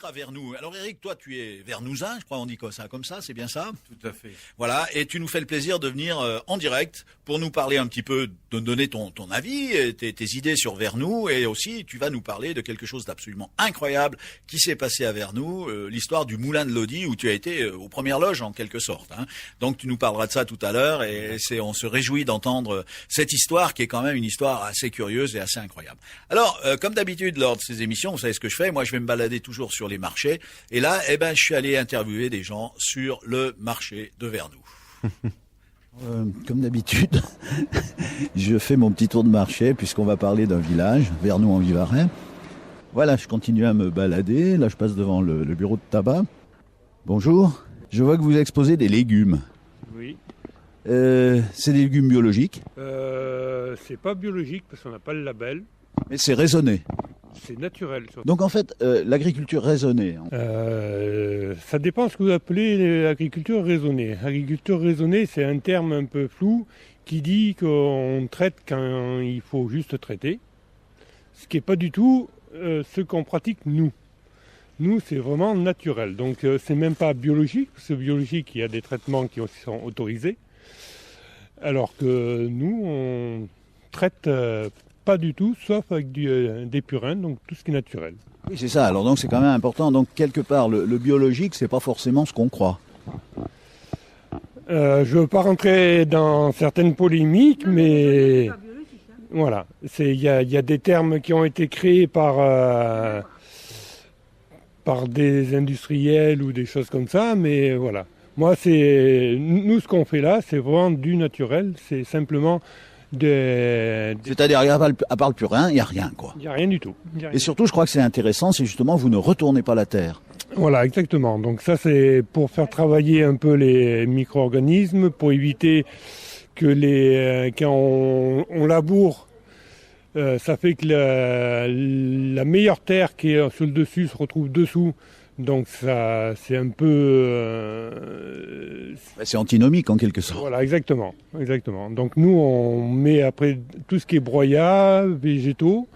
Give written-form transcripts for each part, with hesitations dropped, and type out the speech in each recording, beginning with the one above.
à Vernoux. Alors Eric, toi tu es vernousin, je crois on dit ça comme ça, c'est bien ça? Tout à fait. Voilà, et tu nous fais le plaisir de venir en direct pour nous parler un petit peu, de donner ton avis, tes idées sur Vernoux, et aussi tu vas nous parler de quelque chose d'absolument incroyable qui s'est passé à Vernoux, l'histoire du Moulin de Lodi où tu as été aux premières loges en quelque sorte. Hein. Donc tu nous parleras de ça tout à l'heure et on se réjouit d'entendre cette histoire qui est quand même une histoire assez curieuse et assez incroyable. Alors, comme d'habitude lors de ces émissions, vous savez ce que je fais, moi je vais me balader toujours sur les marchés, et là, je suis allé interviewer des gens sur le marché de Vernoux. Comme d'habitude, je fais mon petit tour de marché puisqu'on va parler d'un village, Vernoux-en-Vivarais. Voilà, je continue à me balader, là je passe devant le bureau de tabac. Bonjour, je vois que vous exposez des légumes. Oui. C'est des légumes biologiques? C'est pas biologique parce qu'on n'a pas le label. Mais c'est raisonné. C'est naturel. Surtout. Donc en fait, l'agriculture raisonnée. Ça dépend de ce que vous appelez l'agriculture raisonnée. Agriculture raisonnée, c'est un terme un peu flou qui dit qu'on traite quand il faut juste traiter. Ce qui n'est pas du tout ce qu'on pratique nous. Nous, c'est vraiment naturel. Donc c'est même pas biologique. Parce que biologique, il y a des traitements qui sont autorisés. Alors que nous, on traite pas du tout, sauf avec des purins, donc tout ce qui est naturel. Oui, c'est ça. Alors donc c'est quand même important. Donc quelque part, le biologique, c'est pas forcément ce qu'on croit. Je ne veux pas rentrer dans certaines polémiques, mais voilà, il y a des termes qui ont été créés par des industriels ou des choses comme ça, mais voilà. Moi, nous, ce qu'on fait là, c'est vraiment du naturel. C'est simplement C'est-à-dire, à part le purin, il n'y a rien, quoi. Il n'y a rien du tout. Et surtout, je crois que c'est intéressant, c'est justement, vous ne retournez pas la terre. Voilà, exactement. Donc ça, c'est pour faire travailler un peu les micro-organismes, pour éviter que quand on laboure, ça fait que la meilleure terre qui est sur le dessus se retrouve dessous. Donc ça, c'est un peu... C'est antinomique en quelque sorte. Voilà, exactement. Donc nous, on met après tout ce qui est broyat, végétaux,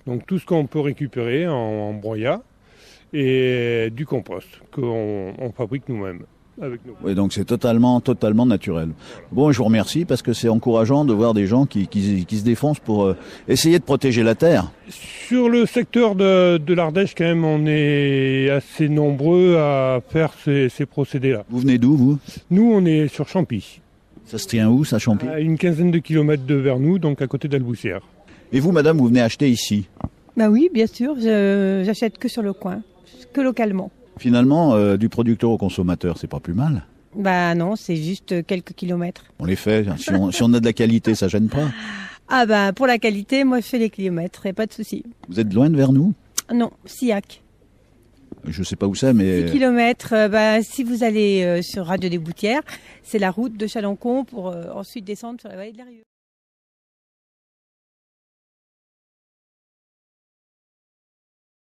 donc tout ce qu'on peut récupérer en broyat, et du compost qu'on fabrique nous-mêmes. Avec nous. Oui, donc c'est totalement naturel. Bon, je vous remercie parce que c'est encourageant de voir des gens qui se défoncent pour essayer de protéger la terre. Sur le secteur de l'Ardèche, quand même, on est assez nombreux à faire ces procédés-là. Vous venez d'où, vous? Nous, on est sur Champy. Ça se tient où, ça, Champy? À une quinzaine de kilomètres de Vernoux, donc à côté d'Alboussière. Et vous, madame, vous venez acheter ici? Bah oui, bien sûr, j'achète que sur le coin, que localement. Finalement, du producteur au consommateur, c'est pas plus mal. Bah non, c'est juste quelques kilomètres. On les fait. Si on a de la qualité, ça gêne pas. Ah bah pour la qualité, moi je fais les kilomètres, et pas de souci. Vous êtes loin de Vernoux? Non, Sillac. Je sais pas où c'est, mais... 6 kilomètres, si vous allez sur Radio des Boutières, c'est la route de Chalencon pour ensuite descendre sur la vallée de la Rieux.